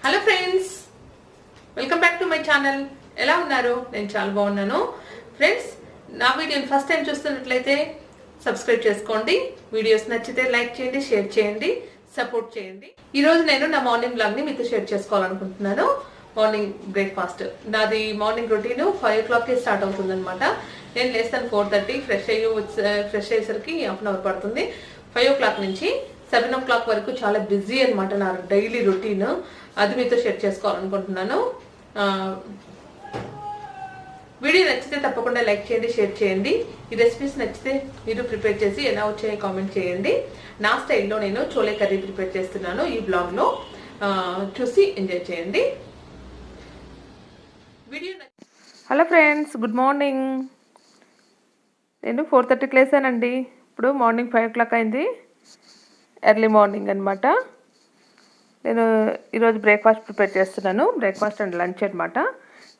Hello friends, welcome back to my channel. ఎలా ఉన్నారు? నేను చాలా బాగున్నాను. ఫ్రెండ్స్, నా వీడియోని ఫస్ట్ టైం చూస్తున్నట్లయితే సబ్స్క్రైబ్ చేసుకోండి. వీడియోస్ నచ్చితే లైక్ చేయండి, షేర్ చేయండి, సపోర్ట్ చేయండి. ఈరోజు నేను నా మార్నింగ్ బ్లాగ్ని మీతో షేర్ చేసుకోవాలనుకుంటున్నాను. మార్నింగ్ బ్రేక్ఫాస్ట్ నాది మార్నింగ్ రొటీన్ 5 o'clockకే స్టార్ట్ అవుతుంది అనమాట. నేను లేస్తాను 4:30, ఫ్రెష్ అయ్యేసరికి హాఫ్ అన్ అవర్ పడుతుంది. 5 o'clock నుంచి 7 o'clock వరకు చాలా బిజీ అనమాట నా డైలీ రొటీన్. అది మీతో షేర్ చేసుకోవాలనుకుంటున్నాను. వీడియో నచ్చితే తప్పకుండా లైక్ చేయండి, షేర్ చేయండి. ఈ రెసిపీస్ నచ్చితే మీరు ప్రిపేర్ చేసి ఎలా వచ్చాయో కామెంట్ చేయండి. నా స్టైల్లో నేను చోలే కర్రీ ప్రిపేర్ చేస్తున్నాను. ఈ బ్లాగ్లో చూసి ఎంజాయ్ చేయండి. Video hello friends, good morning. నేను 4:30కి లేసానండి. ఇప్పుడు మార్నింగ్ 5 o'clock అయింది. ఎర్లీ మార్నింగ్ అనమాట. నేను ఈరోజు బ్రేక్ఫాస్ట్ ప్రిపేర్ చేస్తున్నాను. బ్రేక్ఫాస్ట్ అండ్ లంచ్ అనమాట.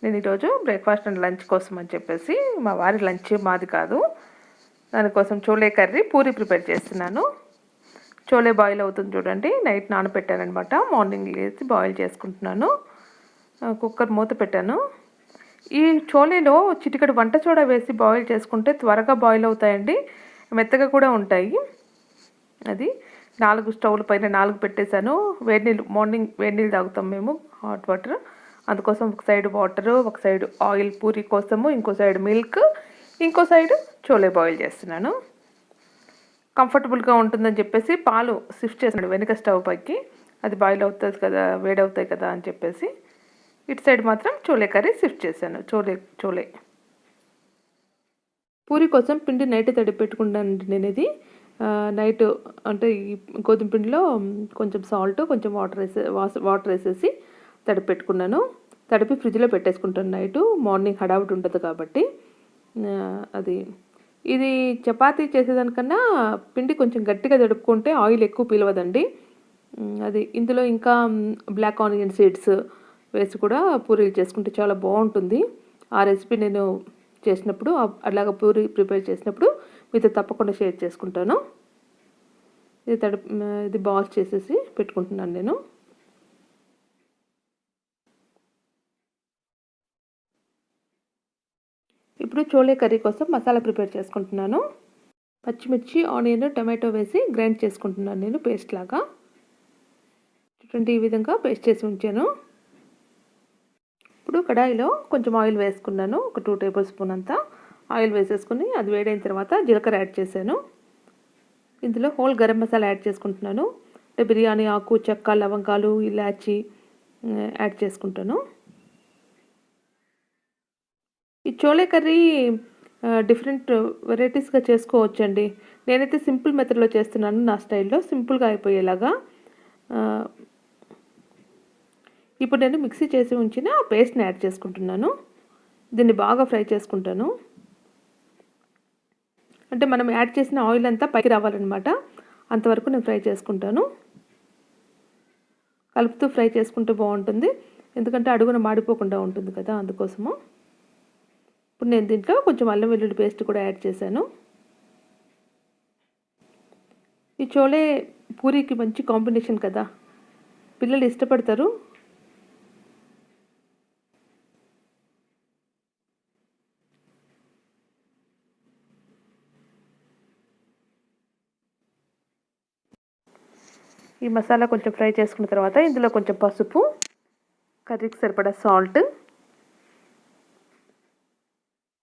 నేను ఈరోజు బ్రేక్ఫాస్ట్ అండ్ లంచ్ కోసం అని చెప్పేసి, మా వారి లంచ్ మాది కాదు, దానికోసం చోలే కర్రీ పూరి ప్రిపేర్ చేస్తున్నాను. చోలే బాయిల్ అవుతుంది చూడండి. నైట్ నానబెట్టానమాట. మార్నింగ్ లేచి బాయిల్ చేసుకుంటున్నాను. కుక్కర్ మూత పెట్టాను. ఈ చోలేలో చిటికెడు వంట సోడా వేసి బాయిల్ చేసుకుంటే త్వరగా బాయిల్ అవుతాయండి, మెత్తగా కూడా ఉంటాయి. అది 4 స్టవ్ల పైన 4 పెట్టేశాను. వేడి నీళ్ళు, మార్నింగ్ వేడి నీళ్ళు తాగుతాం మేము, హాట్ వాటర్. అందుకోసం ఒక సైడ్ వాటరు, ఒక సైడ్ ఆయిల్ పూరి కోసము, ఇంకో సైడ్ మిల్క్, ఇంకో సైడ్ చోలే బాయిల్ చేస్తున్నాను. కంఫర్టబుల్గా ఉంటుందని చెప్పేసి పాలు షిఫ్ట్ చేస్తున్నాడు వెనుక స్టవ్ పైకి. అది బాయిల్ అవుతుంది కదా, వేడవుతాయి కదా అని చెప్పేసి. ఇటు సైడ్ మాత్రం చోలే కర్రీ షిఫ్ట్ చేశాను. చోలే పూరి కోసం పిండి నైట్ తడిపి పెట్టుకుంటానండి నేను. ఇది నైట్ అంటే ఈ గోధుమ పిండిలో కొంచెం సాల్ట్, కొంచెం వాటర్ వేసేసి తడిపి పెట్టుకున్నాను. తడిపి ఫ్రిడ్జ్లో పెట్టేసుకుంటాను నైటు. మార్నింగ్ హడావుడి ఉంటుంది కాబట్టి. ఇది చపాతీ చేసేదానికన్నా పిండి కొంచెం గట్టిగా తడుపుకుంటే ఆయిల్ ఎక్కువ పీలవదండి. ఇందులో ఇంకా బ్లాక్ ఆనియన్ సీడ్స్ వేసి కూడా పూరీలు చేసుకుంటే చాలా బాగుంటుంది. ఆ రెసిపీ నేను చేసినప్పుడు, అలాగ పూరి ప్రిపేర్ చేసినప్పుడు మీతో తప్పకుండా షేర్ చేసుకుంటాను. ఇది బాల్స్ చేసేసి పెట్టుకుంటున్నాను నేను. ఇప్పుడు చోలే కర్రీ కోసం మసాలా ప్రిపేర్ చేసుకుంటున్నాను. పచ్చిమిర్చి, ఆనియన్, టమాటో వేసి గ్రైండ్ చేసుకుంటున్నాను నేను పేస్ట్ లాగా. చూడండి, ఈ విధంగా పేస్ట్ చేసి ఉంచాను. ఇప్పుడు కడాయిలో కొంచెం ఆయిల్ వేసుకున్నాను. ఒక 2 tablespoon అంతా ఆయిల్ వేసేసుకుని, అది వేడైన తర్వాత జీలకర్ర యాడ్ చేశాను. ఇందులో హోల్ గరం మసాలా యాడ్ చేసుకుంటున్నాను. అంటే బిర్యానీ ఆకు, చెక్క, లవంగాలు, ఇలాచి యాడ్ చేసుకుంటాను. ఈ చోలే కర్రీ డిఫరెంట్ వెరైటీస్గా చేసుకోవచ్చండి. నేనైతే సింపుల్ మెథడ్లో చేస్తున్నాను, నా స్టైల్లో సింపుల్గా అయిపోయేలాగా. ఇప్పుడు నేను మిక్సీ చేసి ఉంచిన పేస్ట్ని యాడ్ చేసుకుంటున్నాను. దీన్ని బాగా ఫ్రై చేసుకుంటాను. అంటే మనం యాడ్ చేసిన ఆయిల్ అంతా పైకి రావాలన్నమాట. అంతవరకు నేను ఫ్రై చేసుకుంటాను. కలుపుతూ ఫ్రై చేసుకుంటే బాగుంటుంది, ఎందుకంటే అడుగున మాడిపోకుండా ఉంటుంది కదా, అందుకోసము. ఇప్పుడు నేను దీంట్లో కొంచెం అల్లం వెల్లుల్లి పేస్ట్ కూడా యాడ్ చేశాను. ఈ చోలే పూరికి మంచి కాంబినేషన్ కదా, పిల్లలు ఇష్టపడతారు. ఈ మసాలా కొంచెం ఫ్రై చేసుకున్న తర్వాత ఇందులో కొంచెం పసుపు, కర్రీకి సరిపడా సాల్ట్,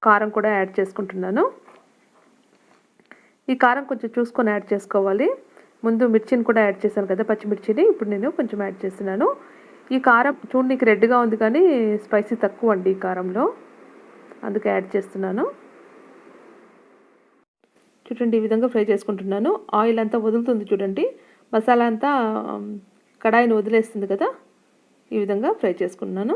కారం కూడా యాడ్ చేసుకుంటున్నాను. ఈ కారం కొంచెం చూసుకొని యాడ్ చేసుకోవాలి. ముందు మిర్చిని కూడా యాడ్ చేశాను కదా, పచ్చిమిర్చిని. ఇప్పుడు నేను కొంచెం యాడ్ చేస్తున్నాను. ఈ కారం చూడడానికి రెడ్గా ఉంది కానీ స్పైసీ తక్కువ అండి ఈ కారంలో, అందుకే యాడ్ చేస్తున్నాను. చూడండి, ఈ విధంగా ఫ్రై చేసుకుంటున్నాను. ఆయిల్ అంతా వదులుతుంది చూడండి, మసాలా అంతా కడాయిని వదిలేస్తుంది కదా. ఈ విధంగా ఫ్రై చేసుకున్నాను.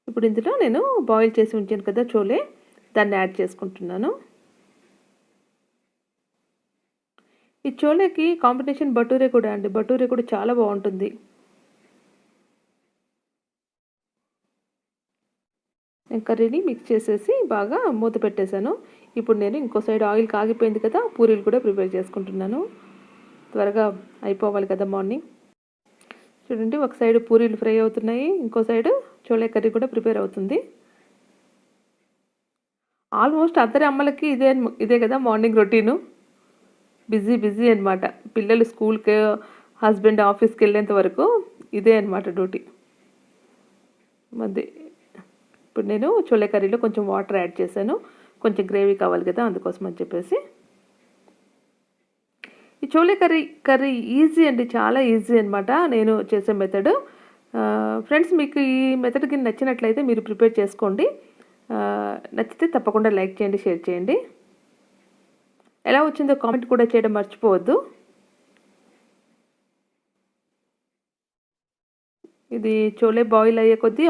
ఇప్పుడు ఇందులో నేను బాయిల్ చేసి ఉంచాను కదా చోలే, దాన్ని యాడ్ చేసుకుంటున్నాను. ఈ చోలేకి కాంబినేషన్ బటూరే కూడా అండి. బటూరే కూడా చాలా బాగుంటుంది. నేను కర్రీని మిక్స్ చేసేసి బాగా మూత పెట్టేశాను. ఇప్పుడు నేను ఇంకో సైడ్ ఆయిల్ కాగిపోయింది కదా, పూరీలు కూడా ప్రిపేర్ చేసుకుంటున్నాను. త్వరగా అయిపోవాలి కదా మార్నింగ్. చూడండి, ఒక సైడ్ పూరీలు ఫ్రై అవుతున్నాయి, ఇంకో సైడ్ చోలే కర్రీ కూడా ప్రిపేర్ అవుతుంది. ఆల్మోస్ట్ అందరి అమ్మలకి ఇదే కదా మార్నింగ్ రొటీను. బిజీ అనమాట. పిల్లలు స్కూల్కి, హస్బెండ్ ఆఫీస్కి వెళ్ళేంత వరకు ఇదే అనమాట డ్యూటీ. ఇప్పుడు నేను చోలే కర్రీలో కొంచెం వాటర్ యాడ్ చేశాను, కొంచెం గ్రేవీ కావాలి కదా అందుకోసం అని చెప్పేసి. ఈ చోలే కర్రీ ఈజీ అండి, చాలా ఈజీ అనమాట నేను చేసే మెథడ్. ఫ్రెండ్స్, మీకు ఈ మెథడ్ కింద నచ్చినట్లయితే మీరు ప్రిపేర్ చేసుకోండి. నచ్చితే తప్పకుండా లైక్ చేయండి, షేర్ చేయండి. ఎలా వచ్చిందో కామెంట్ కూడా చేయడం మర్చిపోవద్దు. ఇది చోలే బాయిల్ అయ్యే కొద్దీ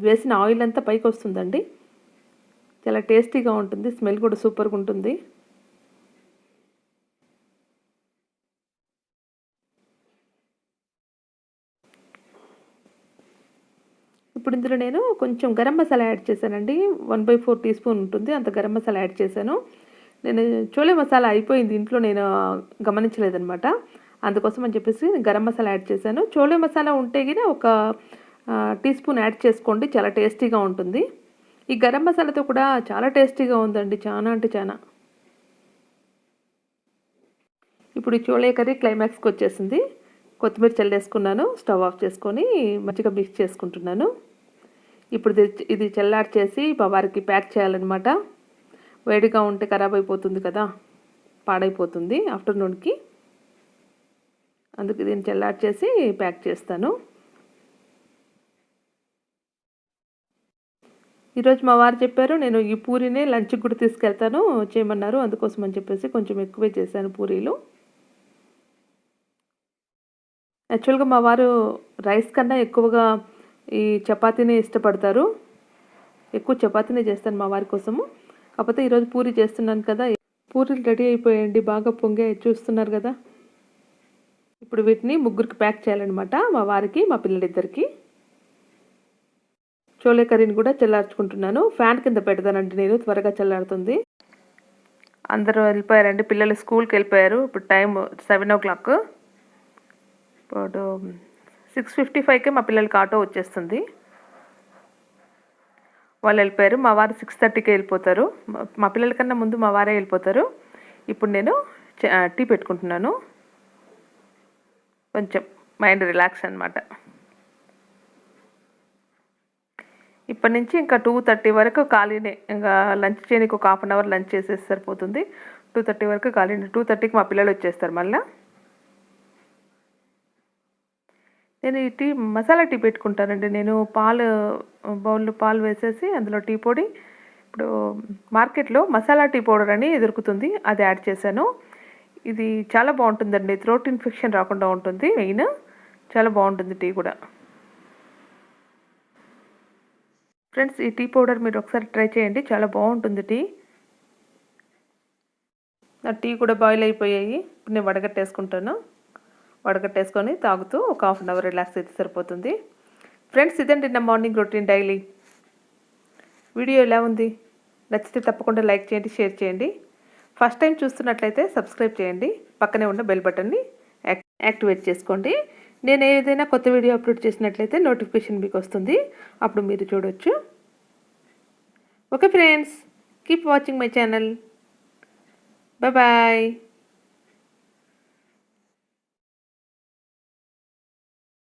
వేసిన ఆయిల్ అంతా పైకి వస్తుందండి. చాలా టేస్టీగా ఉంటుంది, స్మెల్ కూడా సూపర్గా ఉంటుంది. ఇప్పుడు ఇందులో నేను కొంచెం గరం మసాలా యాడ్ చేశానండి. 1/4 టీ స్పూన్ ఉంటుంది, అంత గరం మసాలా యాడ్ చేశాను. నేను చోలే మసాలా అయిపోయింది ఇంట్లో, నేను గమనించలేదనమాట. అందుకోసం అని చెప్పేసి గరం మసాలా యాడ్ చేశాను. చోలే మసాలా ఉంటే గిన ఒక టీ స్పూన్ యాడ్ చేసుకోండి, చాలా టేస్టీగా ఉంటుంది. ఈ గరం మసాలాతో కూడా చాలా టేస్టీగా ఉందండి, చాలా అంటే చాలా. ఇప్పుడు ఈ చోలే కర్రీ క్లైమాక్స్కి వచ్చేసింది. కొత్తిమీర చల్లేసుకున్నాను, స్టవ్ ఆఫ్ చేసుకొని మంచిగా మిక్స్ చేసుకుంటున్నాను. ఇప్పుడు ఇది చల్లార్చేసి వారికి ప్యాక్ చేయాలన్నమాట. వేడిగా ఉంటే ఖరాబ్ అయిపోతుంది కదా, పాడైపోతుంది ఆఫ్టర్నూన్కి. అందుకు దీన్ని చల్లార్చేసి ప్యాక్ చేస్తాను. ఈరోజు మా వారు చెప్పారు నేను ఈ పూరీనే లంచ్కి కూడా తీసుకెళ్తాను చేయమన్నారు, అందుకోసం అని చెప్పేసి కొంచెం ఎక్కువే చేశాను పూరీలు. యాక్చువల్గా మా వారు రైస్ కన్నా ఎక్కువగా ఈ చపాతీనే ఇష్టపడతారు. ఎక్కువ చపాతీనే చేస్తాను మా వారి కోసము. కాకపోతే ఈరోజు పూరి చేస్తున్నాను కదా, పూరీలు రెడీ అయిపోయాయండి, బాగా పొంగే చూస్తున్నారు కదా. ఇప్పుడు వీటిని ముగ్గురికి ప్యాక్ చేయాలన్నమాట, మా వారికి, మా పిల్లలిద్దరికి. చోలే కర్రీని కూడా చల్లార్చుకుంటున్నాను. ఫ్యాన్ కింద పెడతానండి నేను, త్వరగా చల్లారుతుంది. అందరూ వెళ్ళిపోయారండి, పిల్లలు స్కూల్కి వెళ్ళిపోయారు. ఇప్పుడు టైం 7 o'clock. ఇప్పుడు 6:55కి మా పిల్లలకి ఆటో వచ్చేస్తుంది. వాళ్ళు వెళ్ళిపోయారు. మా వారు 6:30కి వెళ్ళిపోతారు. మా పిల్లల కన్నా ముందు మా వారే వెళ్ళిపోతారు. ఇప్పుడు నేను టీ పెట్టుకుంటున్నాను, కొంచెం మైండ్ రిలాక్స్ అనమాట. ఇప్పటి నుంచి ఇంకా 2:30 వరకు ఖాళీనే. ఇంకా లంచ్ చేయడానికి ఒక 1/2 hour లంచ్ చేసేసి సరిపోతుంది. 2:30 వరకు ఖాళీనే. 2:30కి మా పిల్లలు వచ్చేస్తారు మళ్ళీ. నేను ఈ మసాలా టీ పెట్టుకుంటానండి. నేను బౌల్లో పాలు వేసేసి అందులో టీ పొడి, ఇప్పుడు మార్కెట్లో మసాలా టీ పౌడర్ అని దొరుకుతుంది, అది యాడ్ చేశాను. ఇది చాలా బాగుంటుందండి, థ్రోట్ ఇన్ఫెక్షన్ రాకుండా ఉంటుంది. మెయిన్ చాలా బాగుంటుంది టీ కూడా. ఫ్రెండ్స్, ఈ టీ పౌడర్ మీరు ఒకసారి ట్రై చేయండి, చాలా బాగుంటుంది టీ. నా టీ కూడా బాయిల్ అయిపోయాయి. ఇప్పుడు నేను వడగట్టేసుకుంటాను. వడగట్టేసుకొని తాగుతూ ఒక 1/2 hour రిలాక్స్ అయితే సరిపోతుంది. ఫ్రెండ్స్, ఇదండి నా మార్నింగ్ రొటీన్ డైలీ. వీడియో ఎలా ఉంది? నచ్చితే తప్పకుండా లైక్ చేయండి, షేర్ చేయండి. ఫస్ట్ టైం చూస్తున్నట్లయితే సబ్స్క్రైబ్ చేయండి, పక్కనే ఉన్న బెల్ బటన్ని యాక్టివేట్ చేసుకోండి. నేను ఏదైనా కొత్త వీడియో అప్లోడ్ చేసినట్లయితే నోటిఫికేషన్ మీకు వస్తుంది, అప్పుడు మీరు చూడవచ్చు. Okay friends, keep watching my channel. Bye.